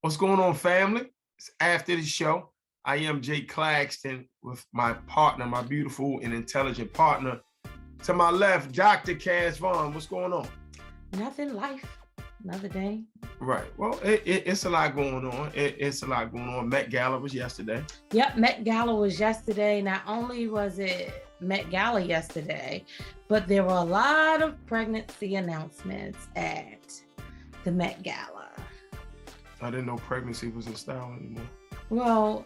What's going on, family? It's after the show. I am Jay Claxton with my partner, my beautiful and intelligent partner. To my left, Dr. Cass Vaughn. What's going on? Nothing, life, another day. Right. Well, it's a lot going on. It's a lot going on. Met Gala was yesterday. Yep, Met Gala was yesterday. Not only was it Met Gala yesterday, but there were a lot of pregnancy announcements at the Met Gala. I didn't know pregnancy was in style anymore. Well,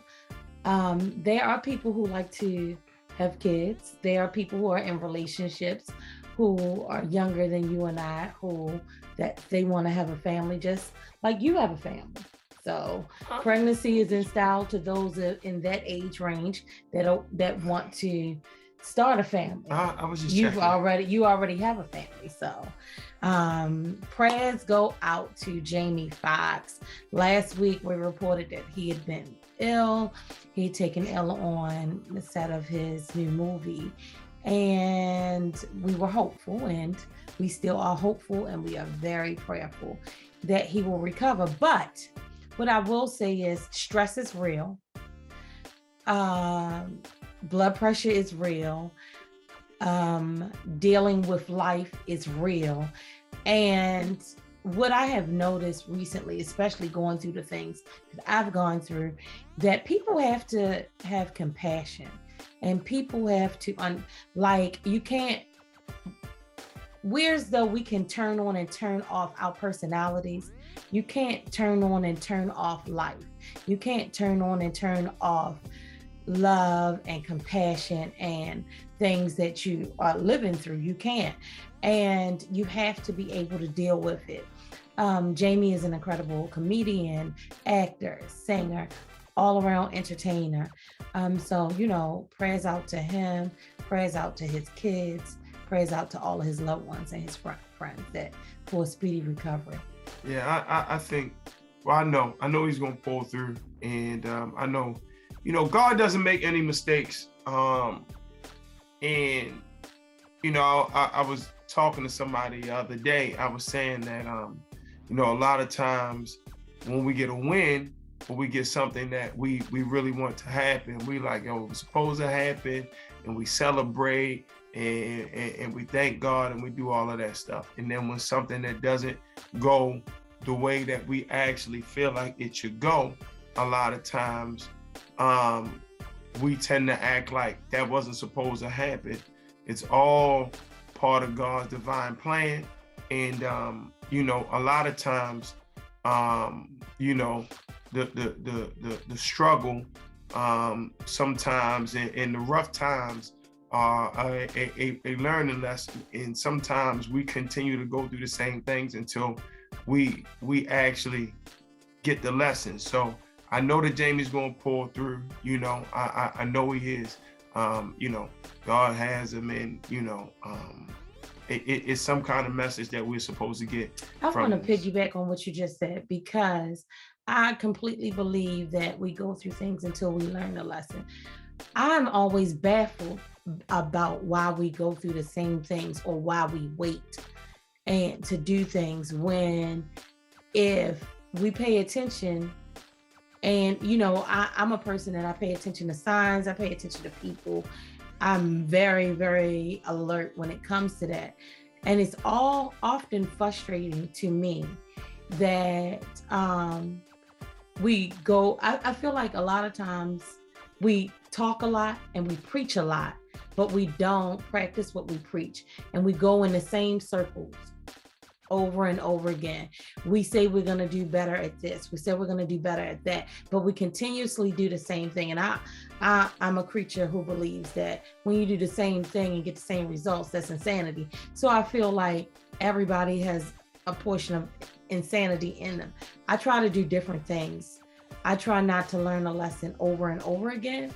there are people who like to have kids. There are people who are in relationships who are younger than you and I, who that they want to have a family just like you have a family. So pregnancy is in style to those in that age range that want to start a family. I was just you checking. already have a family. So prayers go out to Jamie Foxx. Last week we reported that he had been ill. He had taken ill on the set of his new movie. And we were hopeful, and we still are hopeful, and we are very prayerful that he will recover. But what I will say is stress is real. Blood pressure is real. Dealing with life is real. And what I have noticed recently, especially going through the things that I've gone through, that people have to have compassion. And people have to, you can't, whereas though we can turn on and turn off our personalities, you can't turn on and turn off life. You can't turn on and turn off love and compassion and things that you are living through. You can't. And you have to be able to deal with it. Jamie is an incredible comedian, actor, singer, all around entertainer. So, prayers out to him, prayers out to his kids, prayers out to all of his loved ones and his friends for a speedy recovery. Yeah, I think, well, I know he's going to pull through. And I know, God doesn't make any mistakes. I was talking to somebody the other day. I was saying that, a lot of times when we get a win, or we get something that we really want to happen, we like, it was supposed to happen, and we celebrate and we thank God and we do all of that stuff. And then when something that doesn't go the way that we actually feel like it should go, a lot of times we tend to act like that wasn't supposed to happen. It's all part of God's divine plan. And a lot of times the struggle sometimes in the rough times are a learning lesson, and sometimes we continue to go through the same things until we actually get the lesson. So I know that Jamie's going to pull through. I know he is. God has him, and it's some kind of message that we're supposed to get. I want to piggyback on what you just said, because I completely believe that we go through things until we learn a lesson. I'm always baffled about why we go through the same things, or why we wait and to do things, when if we pay attention, and I'm a person that I pay attention to signs, I pay attention to people. I'm very, very alert when it comes to that. And it's all often frustrating to me that I feel like a lot of times we talk a lot and we preach a lot, but we don't practice what we preach. And we go in the same circles over and over again. We say we're going to do better at this. We say we're going to do better at that, but we continuously do the same thing. And I'm a creature who believes that when you do the same thing and get the same results, that's insanity. So I feel like everybody has a portion of insanity in them. I try to do different things. I try not to learn a lesson over and over again.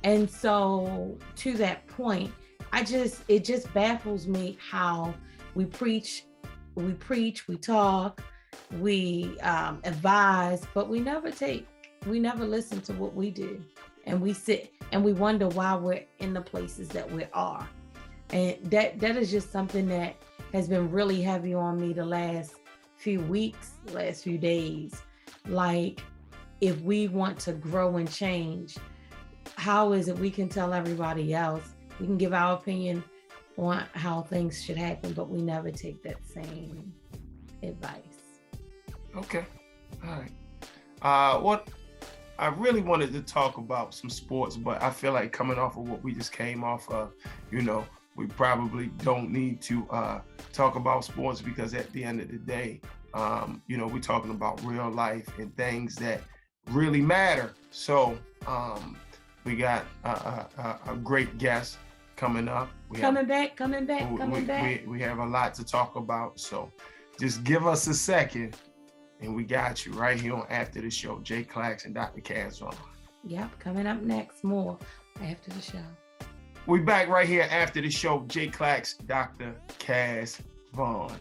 And so to that point, it just baffles me how we preach, we talk, we advise, but we never listen to what we do. And we sit and we wonder why we're in the places that we are. And that is just something that has been really heavy on me the last few weeks, last few days. like, if we want to grow and change, how is it we can tell everybody else, we can give our opinion on how things should happen, but we never take that same advice? Okay. All right. What I really wanted to talk about some sports, but I feel like coming off of what we just came off of, we probably don't need to talk about sports, because at the end of the day, we're talking about real life and things that really matter. So we got a great guest coming up. Coming back. We have a lot to talk about. So just give us a second, and we got you right here on After the Show. Jay Claxton, Dr. Kaz Vaughn. Yep, coming up next, more after the show. We back right here after the show. Jay Claxton, Dr. Kaz Vaughn.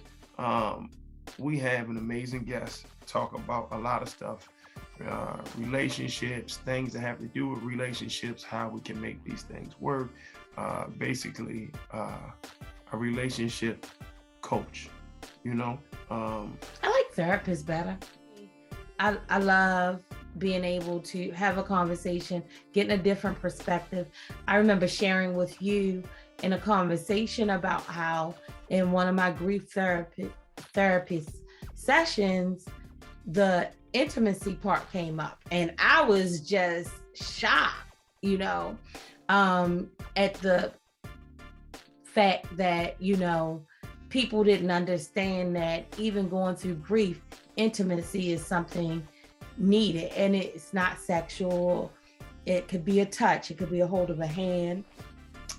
We have an amazing guest talk about a lot of stuff. Relationships, things that have to do with relationships, how we can make these things work. Basically, a relationship coach, I like therapists better. I love being able to have a conversation, getting a different perspective. I remember sharing with you in a conversation about how in one of my grief therapist sessions, the intimacy part came up, and I was just shocked, at the fact that, people didn't understand that even going through grief, intimacy is something needed, and it's not sexual. It could be a touch, it could be a hold of a hand.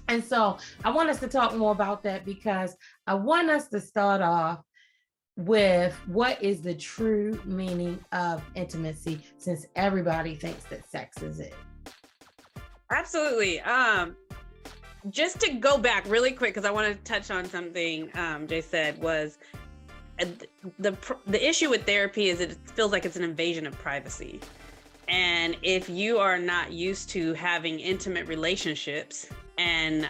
And so I want us to talk more about that, because I want us to start off with what is the true meaning of intimacy, since everybody thinks that sex is it. Absolutely. Just to go back really quick, because I want to touch on something Jay said, was the issue with therapy is it feels like it's an invasion of privacy. And if you are not used to having intimate relationships and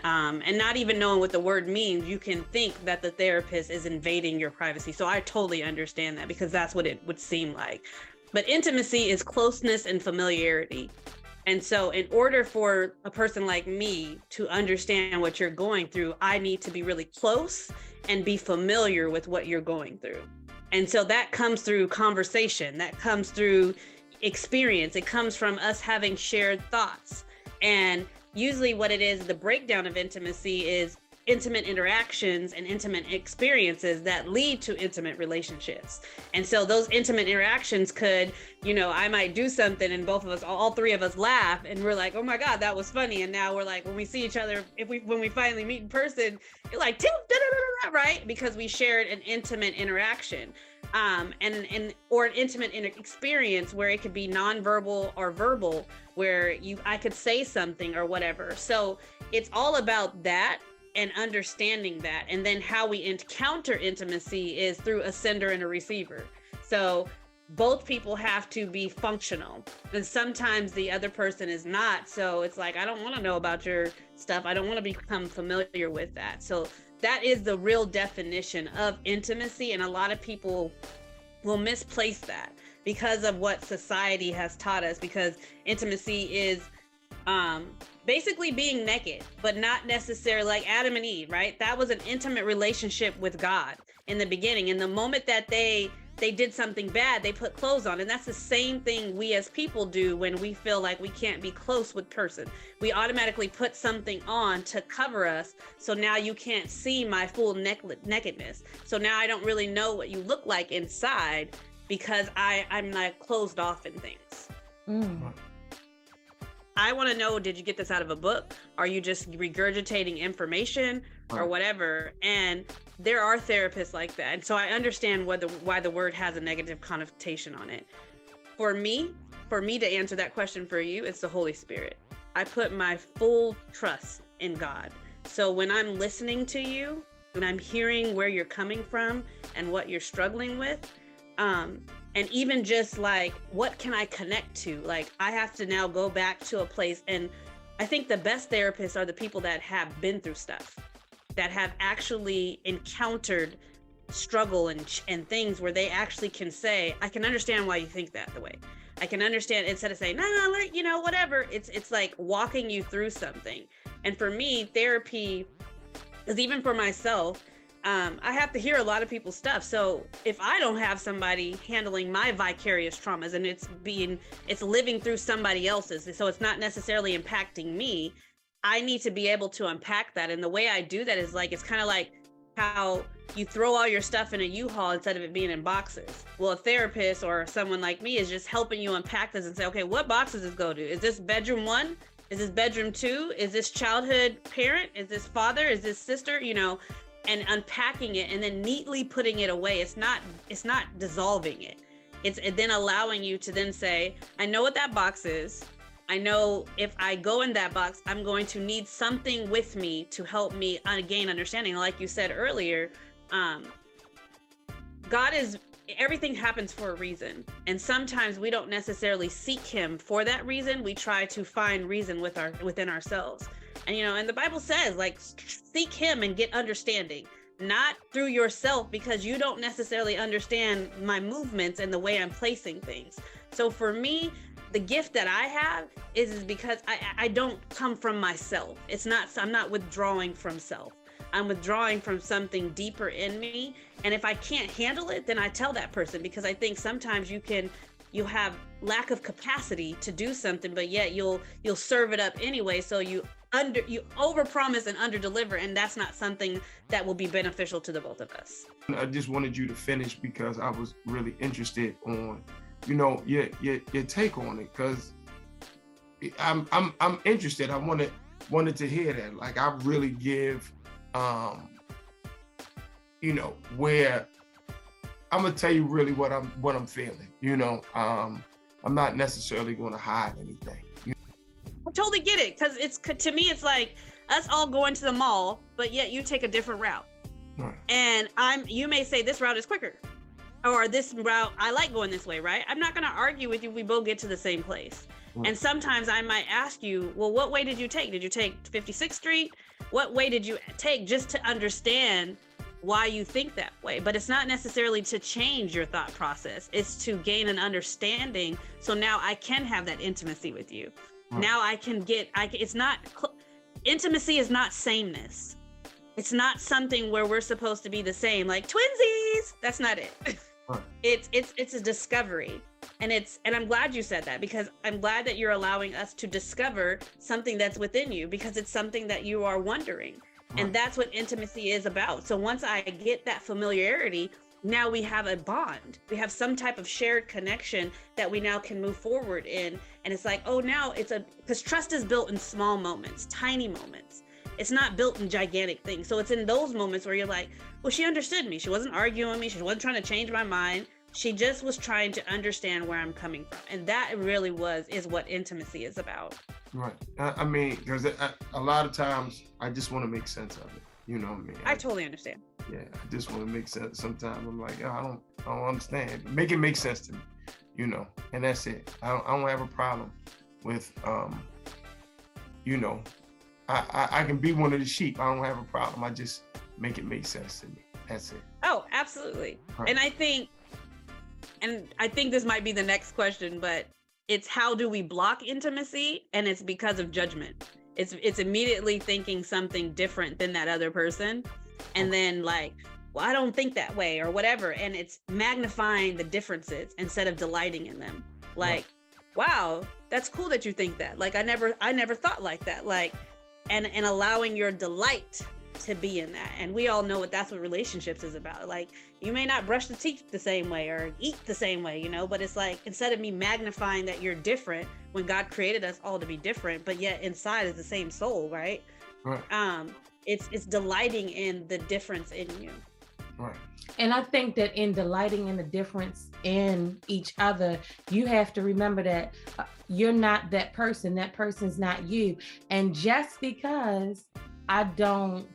not even knowing what the word means, you can think that the therapist is invading your privacy. So I totally understand that, because that's what it would seem like. But intimacy is closeness and familiarity. And so in order for a person like me to understand what you're going through, I need to be really close and be familiar with what you're going through. And so that comes through conversation, that comes through experience. It comes from us having shared thoughts. And usually what it is, the breakdown of intimacy is intimate interactions and intimate experiences that lead to intimate relationships. And so those intimate interactions could, I might do something and both of us, all three of us laugh, and we're like, oh my God, that was funny. And now we're like, when we see each other, when we finally meet in person, you're like, right? Because we shared an intimate interaction. Or an intimate experience where it could be nonverbal or verbal, where I could say something or whatever. So it's all about that and understanding that. And then how we encounter intimacy is through a sender and a receiver. So both people have to be functional, and sometimes the other person is not. So it's like, I don't want to know about your stuff. I don't want to become familiar with that. So that is the real definition of intimacy. And a lot of people will misplace that because of what society has taught us, because intimacy is basically being naked, but not necessarily like Adam and Eve, right? That was an intimate relationship with God in the beginning. And the moment that they did something bad, they put clothes on. And that's the same thing we as people do when we feel like we can't be close with person. We automatically put something on to cover us. So now you can't see my full nakedness. So now I don't really know what you look like inside, because I'm like closed off in things. I want to know, did you get this out of a book? Are you just regurgitating information or whatever? And there are therapists like that. And so I understand why the word has a negative connotation on it. For me to answer that question for you, it's the Holy Spirit. I put my full trust in God. So when I'm listening to you, when I'm hearing where you're coming from and what you're struggling with, and even just like, what can I connect to? Like, I have to now go back to a place. And I think the best therapists are the people that have been through stuff, that have actually encountered struggle and things where they actually can say, I can understand why you think that the way. I can understand, instead of saying, no, you know, whatever. It's like walking you through something. And for me, therapy is, even for myself, I have to hear a lot of people's stuff. So if I don't have somebody handling my vicarious traumas, and it's living through somebody else's, so it's not necessarily impacting me, I need to be able to unpack that. And the way I do that is like, it's kind of like how you throw all your stuff in a U-Haul instead of it being in boxes. Well, a therapist or someone like me is just helping you unpack this and say, okay, what boxes does this go to? Is this bedroom 1? Is this bedroom 2? Is this childhood parent? Is this father? Is this sister? You know, and unpacking it and then neatly putting it away. It's not dissolving it. It's then allowing you to then say, I know what that box is. I know if I go in that box, I'm going to need something with me to help me gain understanding. Like you said earlier, everything happens for a reason. And sometimes we don't necessarily seek him for that reason. We try to find reason within ourselves. And, you know, and the Bible says, like, seek him and get understanding, not through yourself, because you don't necessarily understand my movements and the way I'm placing things. So for me, the gift that I have is because I don't come from myself. I'm not withdrawing from self. I'm withdrawing from something deeper in me. And if I can't handle it, then I tell that person, because I think sometimes you have lack of capacity to do something, but yet you'll serve it up anyway. So you overpromise and underdeliver, and that's not something that will be beneficial to the both of us. I just wanted you to finish because I was really interested on, you know, your take on it, because I'm interested. I wanted to hear that. Like, I really give, you know, where I'm gonna tell you really what I'm feeling. You know, I'm not necessarily going to hide anything. I totally get it, because to me it's like us all going to the mall, but yet you take a different route. Right. And you may say this route is quicker, or this route, I like going this way, right? I'm not going to argue with you if we both get to the same place. Right. And sometimes I might ask you, well, what way did you take? Did you take 56th Street? What way did you take, just to understand why you think that way? But it's not necessarily to change your thought process. It's to gain an understanding. So now I can have that intimacy with you. Right. Now I can intimacy is not sameness. It's not something where we're supposed to be the same, like twinsies. That's not it. Right. It's a discovery. And I'm glad you said that, because I'm glad that you're allowing us to discover something that's within you, because it's something that you are wondering. Right. And that's what intimacy is about. So once I get that familiarity, now we have a bond. We have some type of shared connection that we now can move forward in. And it's like, oh, now because trust is built in small moments, tiny moments. It's not built in gigantic things. So it's in those moments where you're like, well, she understood me. She wasn't arguing with me. She wasn't trying to change my mind. She just was trying to understand where I'm coming from. And that really is what intimacy is about. Right. I mean, because a lot of times I just want to make sense of it. You know what I mean? I totally understand. Yeah, I just want to make sense. Sometimes I'm like, oh, I don't understand. Make it make sense to me, you know, and that's it. I don't have a problem with, you know, I can be one of the sheep. I don't have a problem. I just make it make sense to me. That's it. Oh, absolutely. Right. And I think this might be the next question, but it's how do we block intimacy? And it's because of judgment. It's immediately thinking something different than that other person. And then like, well, I don't think that way or whatever. And it's magnifying the differences instead of delighting in them. Like, wow, that's cool that you think that. Like, I never thought like that. Like, and allowing your delight to be in that. And we all know that's what relationships is about. Like, you may not brush the teeth the same way or eat the same way, you know, but it's like, instead of me magnifying that you're different when God created us all to be different, but yet inside is the same soul, right? Right. It's delighting in the difference in you. Right. And I think that in delighting in the difference in each other, you have to remember that you're not that person. That person's not you. And just because I don't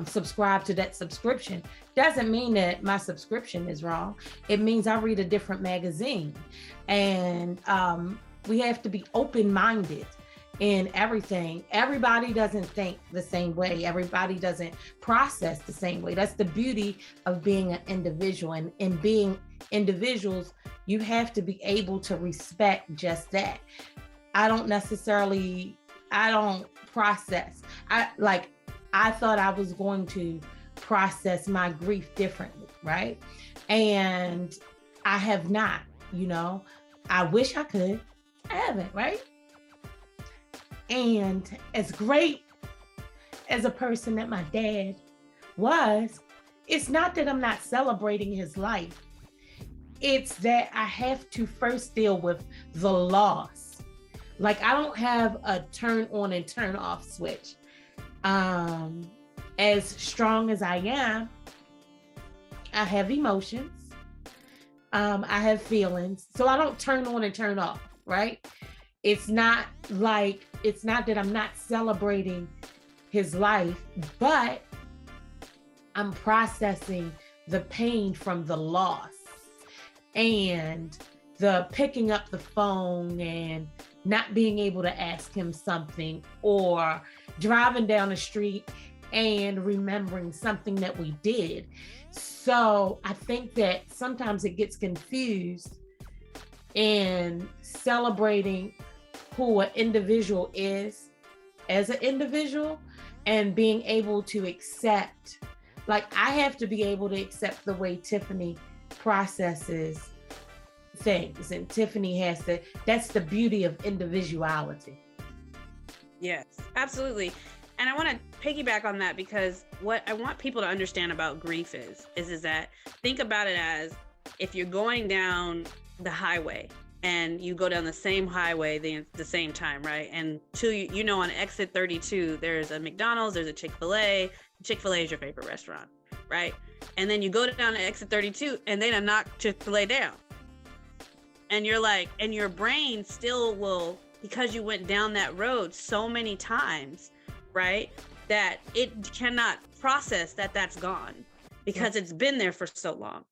subscribe to that subscription doesn't mean that my subscription is wrong. It means I read a different magazine, and we have to be open-minded in everything. Everybody doesn't think the same way. Everybody doesn't process the same way. That's the beauty of being an individual. And in being individuals, you have to be able to respect just that. I don't process. I thought I was going to process my grief differently, right? And I have not, I wish I could. I haven't, right? And as great as a person that my dad was, it's not that I'm not celebrating his life. It's that I have to first deal with the loss. Like, I don't have a turn on and turn off switch. As strong as I am, I have emotions. I have feelings. So I don't turn on and turn off, right? It's not that I'm not celebrating his life, but I'm processing the pain from the loss and the picking up the phone and not being able to ask him something, or driving down the street and remembering something that we did. So I think that sometimes it gets confused in celebrating who an individual is as an individual and being able to accept, like, I have to be able to accept the way Tiffany processes things, and Tiffany has to. That's the beauty of individuality. Yes, absolutely. And I want to piggyback on that, because what I want people to understand about grief is that, think about it as if you're going down the highway and you go down the same highway the same time, right? And on exit 32, there's a McDonald's, there's a Chick-fil-A. Chick-fil-A is your favorite restaurant, right? And then you go down to exit 32 and they done knock Chick-fil-A down. And you're like, and your brain still will, because you went down that road so many times, right? That it cannot process that that's gone, because it's been there for so long.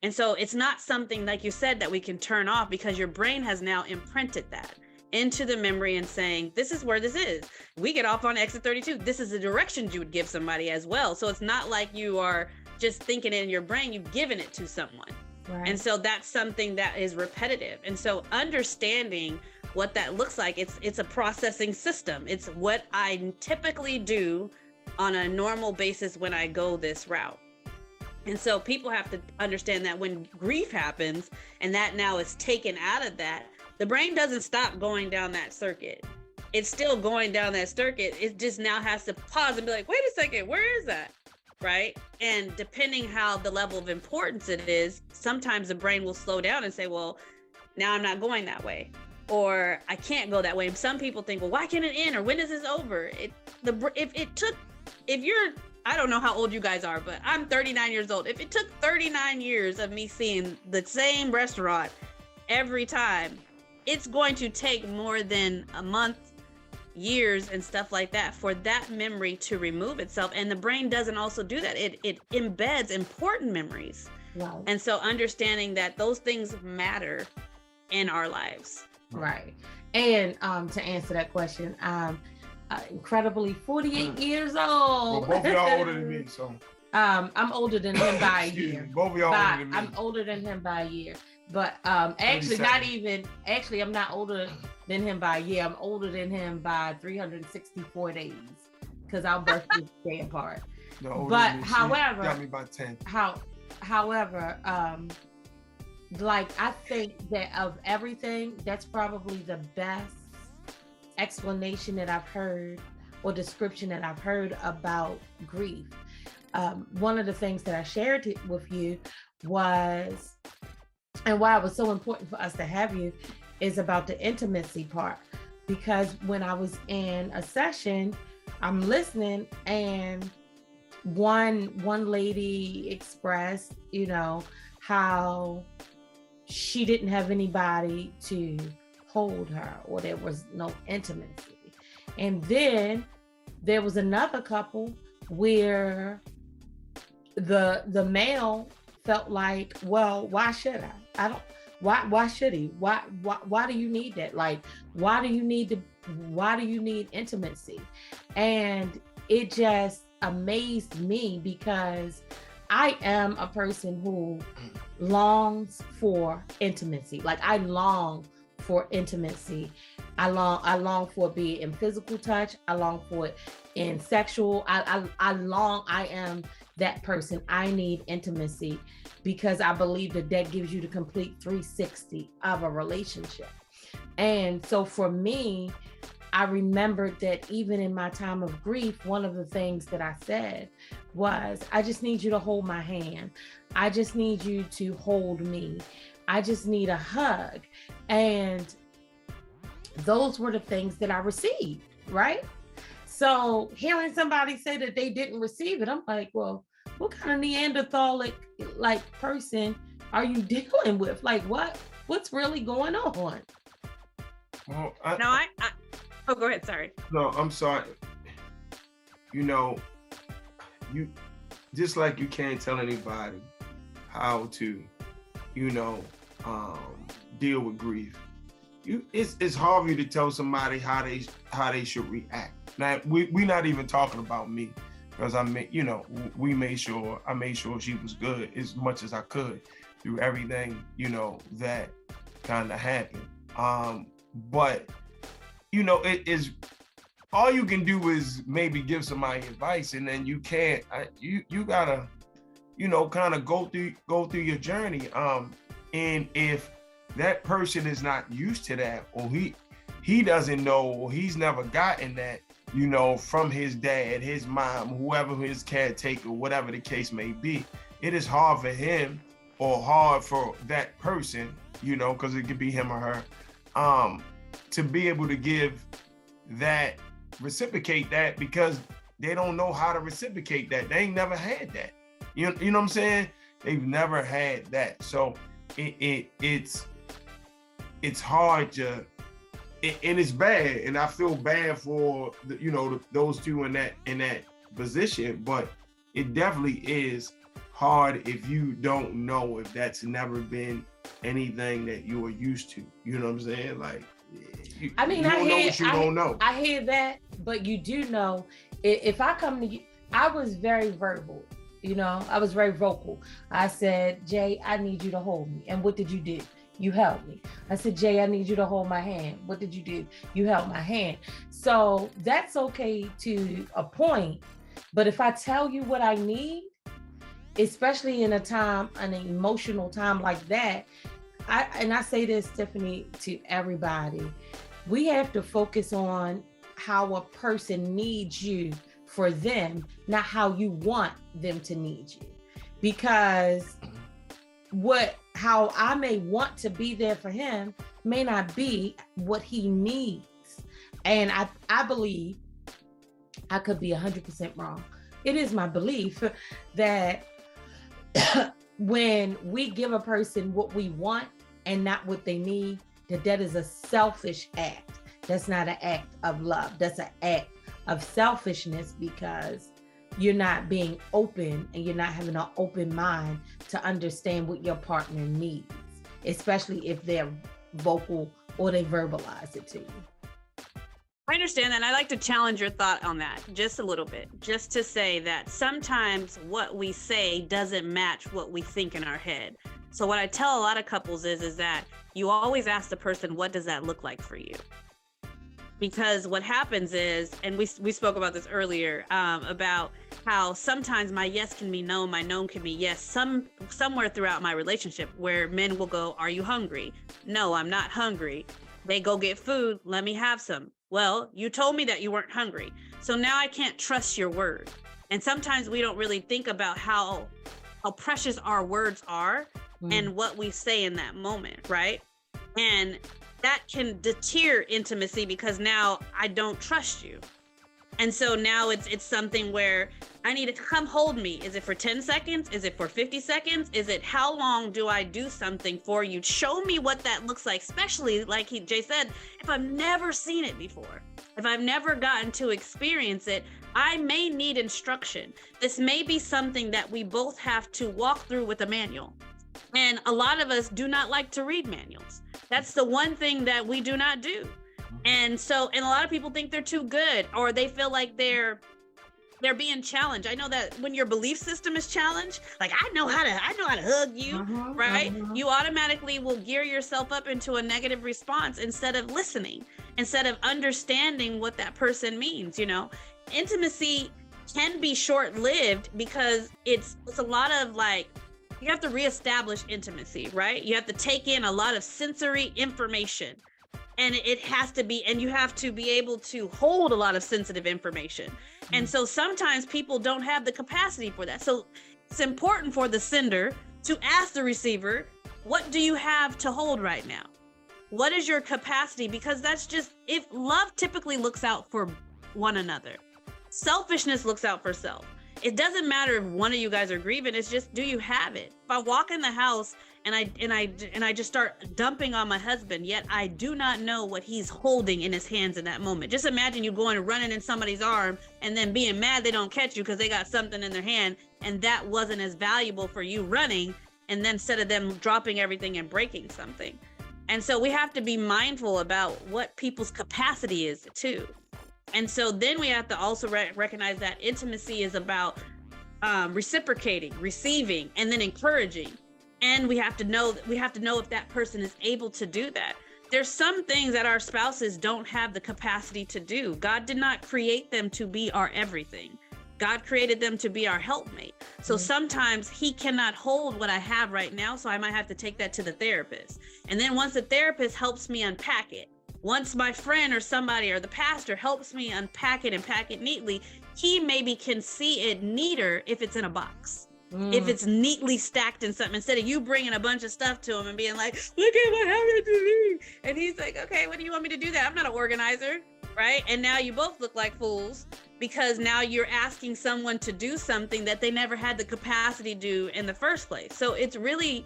And so it's not something, like you said, that we can turn off, because your brain has now imprinted that into the memory and saying, this is where this is. We get off on exit 32. This is the directions you would give somebody as well. So it's not like you are just thinking it in your brain, you've given it to someone. Right. And so that's something that is repetitive. And so understanding what that looks like, it's a processing system. It's what I typically do on a normal basis when I go this route. And so people have to understand that when grief happens and that now is taken out of that, the brain doesn't stop going down that circuit. It's still going down that circuit. It just now has to pause and be like, wait a second, where is that? Right? And depending how the level of importance it is, sometimes the brain will slow down and say, well, now I'm not going that way, or I can't go that way. And some people think, well, why can't it end? Or when is this over? I don't know how old you guys are, but I'm 39 years old. If it took 39 years of me seeing the same restaurant every time, it's going to take more than a month, years and stuff like that for that memory to remove itself. And the brain doesn't also do that. It embeds important memories. Wow. And so understanding that those things matter in our lives. Right. And to answer that question, incredibly 48 years old. Well, both of y'all older than me, so. I'm older than him by a year. Both of y'all older than me. I'm older than him by a year. But actually, I'm not older than him by a year. I'm older than him by 364 days, because our birthdays stay apart. But however, got me by 10. However, I think that of everything, that's probably the best explanation that I've heard, or description that I've heard about grief. One of the things that I shared with you was, and why it was so important for us to have you, is about the intimacy part. Because when I was in a session, I'm listening, and one lady expressed, how she didn't have anybody to hold her, or there was no intimacy. And then there was another couple where the male felt like, well, why should I Why should he? Why do you need that? Like, why do you need intimacy? And it just amazed me because I am a person who longs for intimacy. Like, I long for intimacy. I long for it be in physical touch. I long for it in sexual. I am that person. I need intimacy because I believe that gives you the complete 360 of a relationship. And so for me, I remembered that even in my time of grief, one of the things that I said was, I just need you to hold my hand. I just need you to hold me. I just need a hug. And those were the things that I received, right? So hearing somebody say that they didn't receive it, I'm like, well, what kind of Neanderthalic like person are you dealing with? Like, what's really going on? Well, oh, go ahead. Sorry. No, I'm sorry. You just like you can't tell anybody how to, deal with grief. It's hard for you to tell somebody how they should react. Now we're not even talking about me, because I made sure she was good as much as I could through everything, that kind of happened. But it is, all you can do is maybe give somebody advice, and then you can't. You gotta, kind of go through your journey. And if that person is not used to that, or he doesn't know, or he's never gotten that, from his dad, his mom, whoever his caretaker, whatever the case may be, it is hard for him or hard for that person, because it could be him or her, to be able to reciprocate that, because they don't know how to reciprocate that. They ain't never had that. You know what I'm saying? They've never had that. So it's hard to, and it's bad. And I feel bad for those two in that position, but it definitely is hard if you don't know, if that's never been anything that you are used to. You know what I'm saying? Like, I mean, I hear that, but you do know, if I come to you, I was very verbal, I was very vocal. I said, Jay, I need you to hold me. And what did you do? You held me. I said, Jay, I need you to hold my hand. What did you do? You held my hand. So that's okay to a point. But if I tell you what I need, especially in an emotional time like that, I say this, Tiffany, to everybody, we have to focus on how a person needs you for them, not how you want them to need you. Because how I may want to be there for him may not be what he needs. And I believe, I could be 100% wrong. It is my belief that when we give a person what we want and not what they need, that is a selfish act. That's not an act of love. That's an act of selfishness, because you're not being open and you're not having an open mind to understand what your partner needs, especially if they're vocal or they verbalize it to you. I understand that. And I like to challenge your thought on that just a little bit, just to say that sometimes what we say doesn't match what we think in our head. So what I tell a lot of couples is that you always ask the person, what does that look like for you? Because what happens is, and we spoke about this earlier, about how sometimes my yes can be no, my no can be yes. Somewhere throughout my relationship where men will go, are you hungry? No, I'm not hungry. They go get food. Let me have some. Well, you told me that you weren't hungry. So now I can't trust your word. And sometimes we don't really think about how precious our words are and what we say in that moment, right? And that can deter intimacy, because now I don't trust you. And so now it's something where I need to come hold me. Is it for 10 seconds? Is it for 50 seconds? Is it how long do I do something for you? Show me what that looks like, especially like Jay said, if I've never seen it before, if I've never gotten to experience it, I may need instruction. This may be something that we both have to walk through with a manual. And a lot of us do not like to read manuals. That's the one thing that we do not do. And a lot of people think they're too good, or they feel like they're being challenged. I know that when your belief system is challenged, like I know how to hug you, right? You automatically will gear yourself up into a negative response instead of listening, instead of understanding what that person means. Intimacy can be short-lived because it's a lot of like, you have to reestablish intimacy, right? You have to take in a lot of sensory information. And it has to be, and you have to be able to hold a lot of sensitive information. And so sometimes people don't have the capacity for that. So it's important for the sender to ask the receiver, what do you have to hold right now? What is your capacity? Because that's just, if love typically looks out for one another. Selfishness looks out for self. It doesn't matter if one of you guys are grieving, it's just, do you have it? If I walk in the house and I just start dumping on my husband, yet I do not know what he's holding in his hands in that moment. Just imagine you going and running in somebody's arm and then being mad they don't catch you because they got something in their hand and that wasn't as valuable for you running, and then instead of them dropping everything and breaking something. And so we have to be mindful about what people's capacity is too. And so then we have to also recognize that intimacy is about reciprocating, receiving, and then encouraging. And we have to know if that person is able to do that. There's some things that our spouses don't have the capacity to do. God did not create them to be our everything. God created them to be our helpmate. So sometimes he cannot hold what I have right now, so I might have to take that to the therapist. And then once the therapist helps me unpack it, once my friend or somebody or the pastor helps me unpack it and pack it neatly, he maybe can see it neater if it's in a box. If it's neatly stacked in something, instead of you bringing a bunch of stuff to him and being like, look at what happened to me. And he's like, okay, what do you want me to do that? I'm not an organizer, right? And now you both look like fools because now you're asking someone to do something that they never had the capacity to do in the first place. So it's really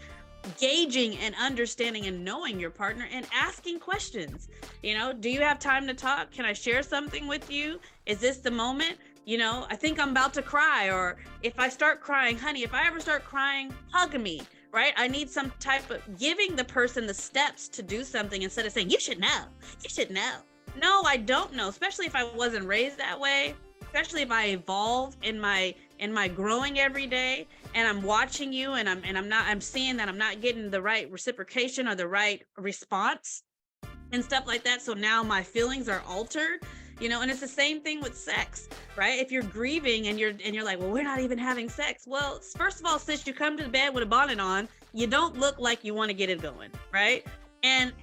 gauging and understanding and knowing your partner and asking questions. Do you have time to talk? Can I share something with you? Is this the moment? I think I'm about to cry. Or if I start crying, honey, if I ever start crying, hug me, right? I need some type of giving the person the steps to do something instead of saying, you should know. No, I don't know, especially if I wasn't raised that way, especially if I evolve in my growing every day and I'm watching you and I'm seeing that I'm not getting the right reciprocation or the right response and stuff like that. So now my feelings are altered. And it's the same thing with sex, right? If you're grieving and you're like, well, we're not even having sex. Well, first of all, since you come to the bed with a bonnet on, you don't look like you want to get it going, right? And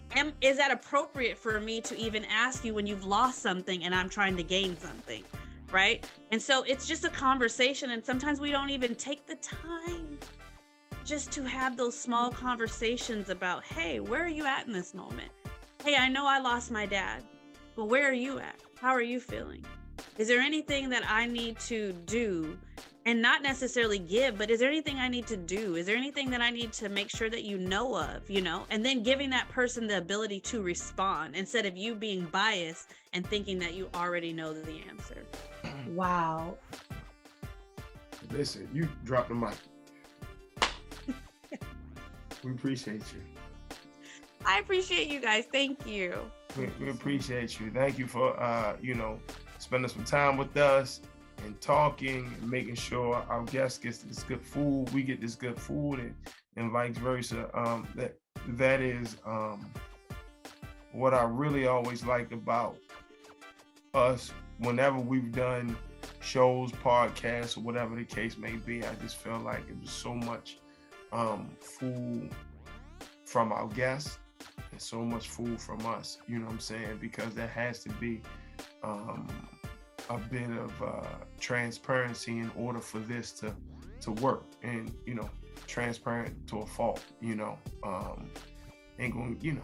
is that appropriate for me to even ask you when you've lost something and I'm trying to gain something, right? And so it's just a conversation, and sometimes we don't even take the time just to have those small conversations about, hey, where are you at in this moment? Hey, I know I lost my dad, but where are you at? How are you feeling? Is there anything that I need to do, and not necessarily give, but is there anything I need to do? Is there anything that I need to make sure that you know of, and then giving that person the ability to respond instead of you being biased and thinking that you already know the answer. Wow. Listen, you dropped the mic. We appreciate you. I appreciate you guys. Thank you. We appreciate you. Thank you for, spending some time with us and talking and making sure our guests get this good food. We get this good food and vice versa. That is what I really always liked about us. Whenever we've done shows, podcasts, or whatever the case may be, I just feel like it was so much food from our guests and so much food from us, you know what I'm saying? Because there has to be a bit of transparency in order for this to work, and transparent to a fault, ain't going,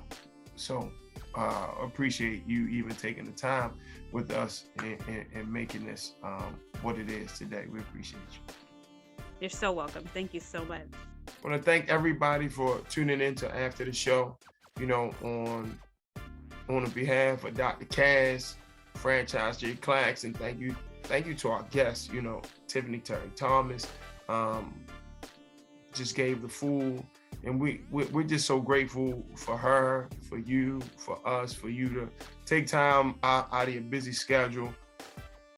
so appreciate you even taking the time with us and making this what it is today. We appreciate you. You're so welcome. Thank you so much. I want to thank everybody for tuning in to After the Show, on the behalf of Dr. CaSay, Franchise J. Claxton. Thank you to our guests, Tiffynee Terry Thomas, just gave the full And we're just so grateful for her, for you, for us, for you to take time out of your busy schedule